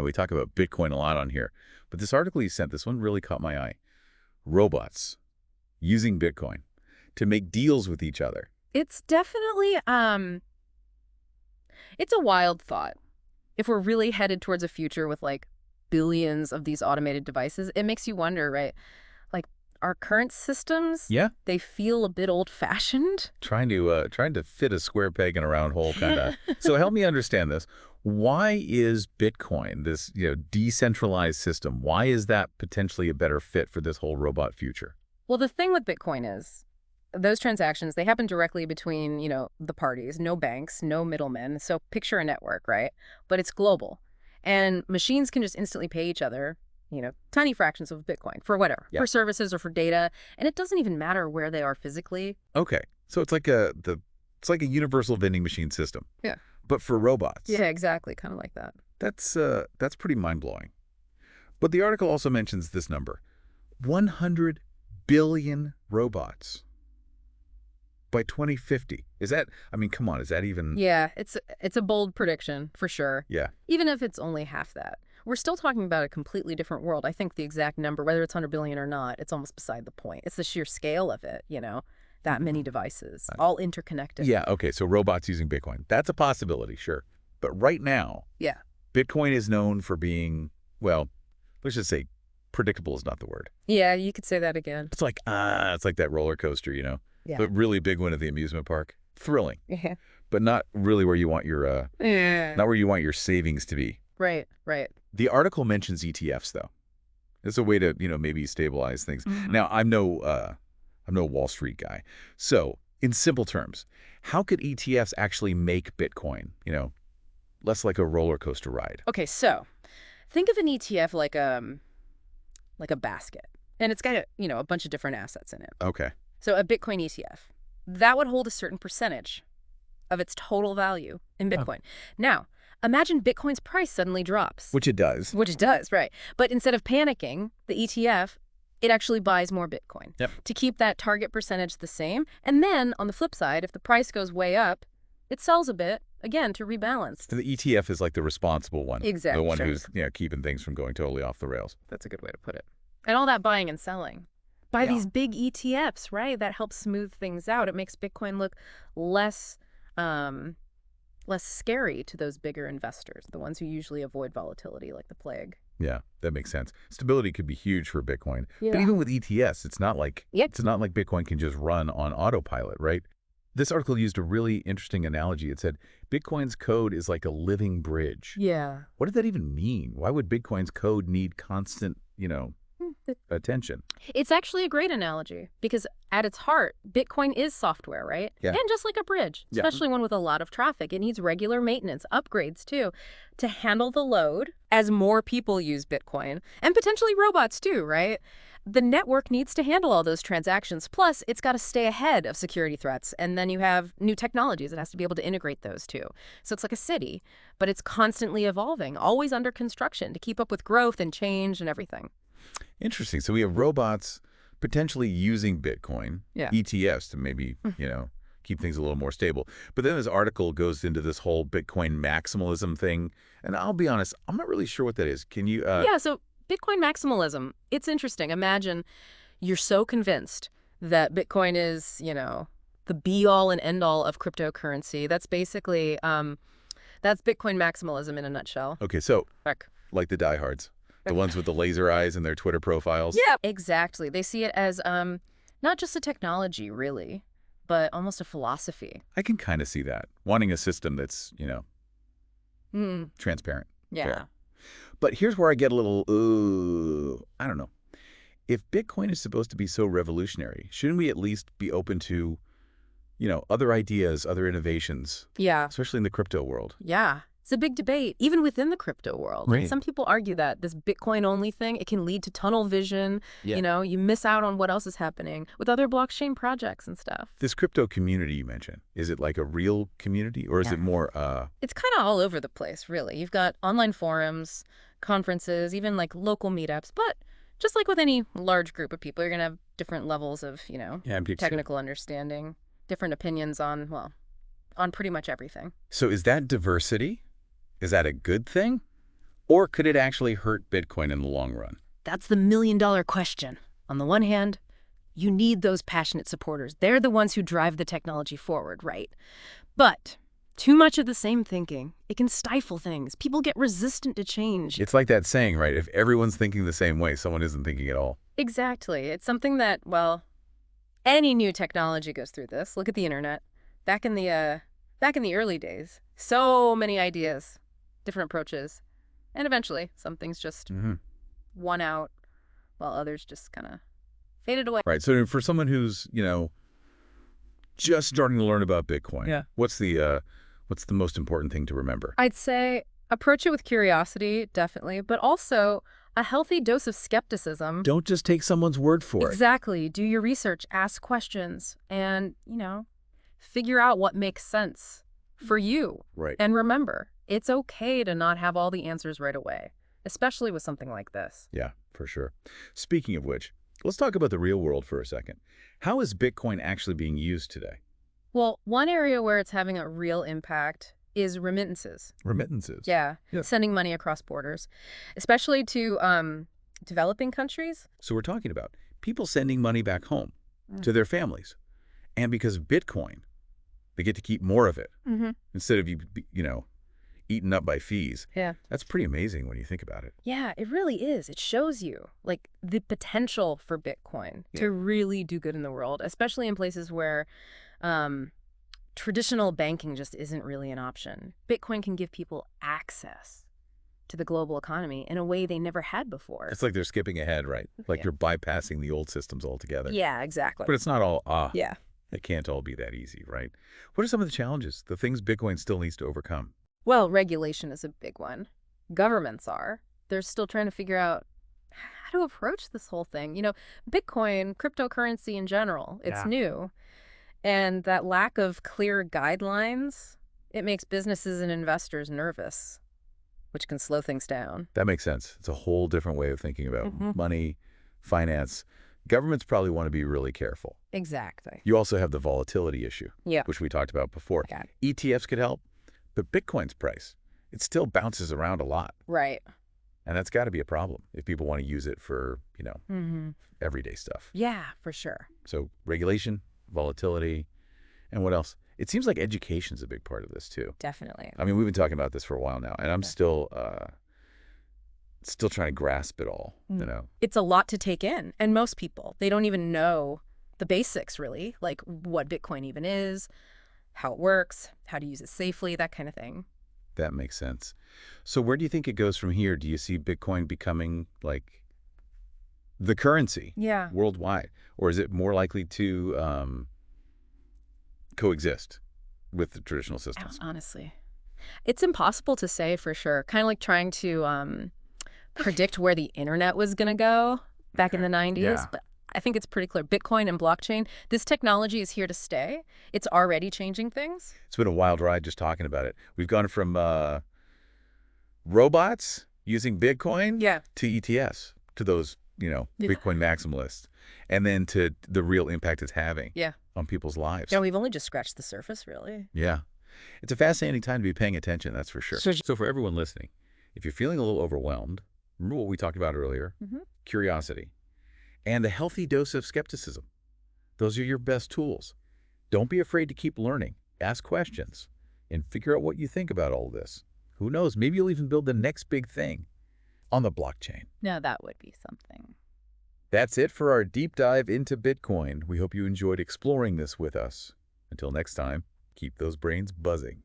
We talk about Bitcoin a lot on here, but this article you sent, this one really caught my eye. Robots using Bitcoin to make deals with each other. It's definitely, it's a wild thought. If we're really headed towards a future with like billions of these automated devices, it makes you wonder, right? Like our current systems, Yeah. they feel a bit old-fashioned. Trying to fit a square peg in a round hole, kind of. So help me understand this. Why is Bitcoin, this decentralized system, why is that potentially a better fit for this whole robot future? Well, the thing with Bitcoin is those transactions, they happen directly between, the parties, no banks, no middlemen. So picture a network, right? But it's global. And machines can just instantly pay each other, tiny fractions of Bitcoin for whatever, Yeah. for services or for data. And it doesn't even matter where they are physically. Okay. So it's like a universal vending machine system. Yeah. But for robots. Yeah, exactly. Kind of like that. That's pretty mind-blowing. But the article also mentions this number. 100 billion robots by 2050. Is that, come on, is that even... Yeah, it's a bold prediction, for sure. Yeah. Even if it's only half that. We're still talking about a completely different world. I think the exact number, whether it's 100 billion or not, it's almost beside the point. It's the sheer scale of it, that many devices, all interconnected. Yeah, okay, so robots using Bitcoin. That's a possibility, sure. But right now, Yeah. Bitcoin is known for being, well, let's just say predictable is not the word. Yeah, you could say that again. It's like that roller coaster, Yeah. The really big one at the amusement park. Thrilling, Yeah. but not really where you want your not where you want your savings to be. Right. The article mentions ETFs though. It's a way to, maybe stabilize things. Mhm. Now, I'm no Wall Street guy. So, in simple terms, how could ETFs actually make Bitcoin, less like a roller coaster ride? Okay, so think of an ETF like a basket. And it's got a bunch of different assets in it. Okay. So a Bitcoin ETF, that would hold a certain percentage of its total value in Bitcoin. Now, imagine Bitcoin's price suddenly drops. Which it does. Which it does, right. But instead of panicking, the ETF, it actually buys more Bitcoin to keep that target percentage the same. And then, on the flip side, if the price goes way up, it sells a bit, again, to rebalance. So the ETF is like the responsible one. Exactly. The one who's keeping things from going totally off the rails. That's a good way to put it. And all that buying and selling. By these big ETFs, right? That helps smooth things out. It makes Bitcoin look less scary to those bigger investors, the ones who usually avoid volatility like the plague. Yeah, that makes sense. Stability could be huge for Bitcoin. Yeah. But even with ETFs, it's not like Bitcoin can just run on autopilot, right? This article used a really interesting analogy. It said, Bitcoin's code is like a living bridge. Yeah. What did that even mean? Why would Bitcoin's code need constant, attention? It's actually a great analogy because at its heart, Bitcoin is software, right? Yeah. And just like a bridge, especially one with a lot of traffic, it needs regular maintenance, upgrades too, to handle the load as more people use Bitcoin and potentially robots too, right? The network needs to handle all those transactions. Plus, it's got to stay ahead of security threats. And then you have new technologies. It has to be able to integrate those too. So it's like a city, but it's constantly evolving, always under construction to keep up with growth and change and everything. Interesting. So we have robots potentially using Bitcoin, ETFs to maybe, keep things a little more stable. But then this article goes into this whole Bitcoin maximalism thing. And I'll be honest, I'm not really sure what that is. Can you... So Bitcoin maximalism, it's interesting. Imagine you're so convinced that Bitcoin is, the be-all and end-all of cryptocurrency. That's basically, that's Bitcoin maximalism in a nutshell. Okay, so like the diehards. The ones with the laser eyes and their Twitter profiles? Yeah, exactly. They see it as not just a technology, really, but almost a philosophy. I can kind of see that. Wanting a system that's, transparent. Yeah. Fair. But here's where I get a little, I don't know. If Bitcoin is supposed to be so revolutionary, shouldn't we at least be open to, other ideas, other innovations? Yeah. Especially in the crypto world. Yeah. It's a big debate, even within the crypto world. Right. Some people argue that this Bitcoin-only thing, it can lead to tunnel vision. Yeah. You miss out on what else is happening with other blockchain projects and stuff. This crypto community you mentioned, is it like a real community or is it more... It's kind of all over the place, really. You've got online forums, conferences, even like local meetups. But just like with any large group of people, you're going to have different levels of, technical understanding, different opinions on pretty much everything. So is that diversity? Is that a good thing? Or could it actually hurt Bitcoin in the long run? That's the million-dollar question. On the one hand, you need those passionate supporters. They're the ones who drive the technology forward, right? But too much of the same thinking, it can stifle things. People get resistant to change. It's like that saying, right? If everyone's thinking the same way, someone isn't thinking at all. Exactly. It's something that, well, any new technology goes through this. Look at the internet. Back in the early days, so many ideas, different approaches, and eventually some things just won out while others just kind of faded away. Right. So for someone who's, just starting to learn about Bitcoin, what's the most important thing to remember? I'd say approach it with curiosity, definitely, but also a healthy dose of skepticism. Don't just take someone's word for it. Exactly. Do your research, ask questions, and, figure out what makes sense for you. Right. And remember, it's okay to not have all the answers right away, especially with something like this. Yeah, for sure. Speaking of which, let's talk about the real world for a second. How is Bitcoin actually being used today? Well, one area where it's having a real impact is remittances. Remittances? Yeah, sending money across borders, especially to developing countries. So we're talking about people sending money back home to their families. And because of Bitcoin, they get to keep more of it instead of, eaten up by fees. Yeah. That's pretty amazing when you think about it. Yeah, it really is. It shows you, the potential for Bitcoin to really do good in the world, especially in places where traditional banking just isn't really an option. Bitcoin can give people access to the global economy in a way they never had before. It's like they're skipping ahead, right? Like you're bypassing the old systems altogether. Yeah, exactly. But it's not all, yeah. It can't all be that easy, right? What are some of the challenges, the things Bitcoin still needs to overcome? Well, regulation is a big one. Governments are. They're still trying to figure out how to approach this whole thing. Bitcoin, cryptocurrency in general, it's new. And that lack of clear guidelines, it makes businesses and investors nervous, which can slow things down. That makes sense. It's a whole different way of thinking about money, finance. Governments probably want to be really careful. Exactly. You also have the volatility issue, which we talked about before. ETFs could help, but Bitcoin's price, it still bounces around a lot. Right. And that's got to be a problem if people want to use it for, everyday stuff. Yeah, for sure. So regulation, volatility, and what else? It seems like education's a big part of this too. Definitely. I mean, we've been talking about this for a while now, and I'm still trying to grasp it all, It's a lot to take in, and most people, they don't even know the basics, really, like what Bitcoin even is, how it works, how to use it safely, that kind of thing. That makes sense. So where do you think it goes from here? Do you see Bitcoin becoming like the currency worldwide? Or is it more likely to coexist with the traditional systems? Honestly, it's impossible to say for sure. Kind of like trying to predict where the internet was going to go back in the 90s. But I think it's pretty clear. Bitcoin and blockchain, this technology is here to stay. It's already changing things. It's been a wild ride just talking about it. We've gone from robots using Bitcoin to ETFs, to those, Bitcoin maximalists, and then to the real impact it's having on people's lives. We've only just scratched the surface, really. Yeah. It's a fascinating time to be paying attention, that's for sure. So for everyone listening, if you're feeling a little overwhelmed, remember what we talked about earlier? Curiosity. And a healthy dose of skepticism. Those are your best tools. Don't be afraid to keep learning. Ask questions and figure out what you think about all this. Who knows? Maybe you'll even build the next big thing on the blockchain. Now that would be something. That's it for our deep dive into Bitcoin. We hope you enjoyed exploring this with us. Until next time, keep those brains buzzing.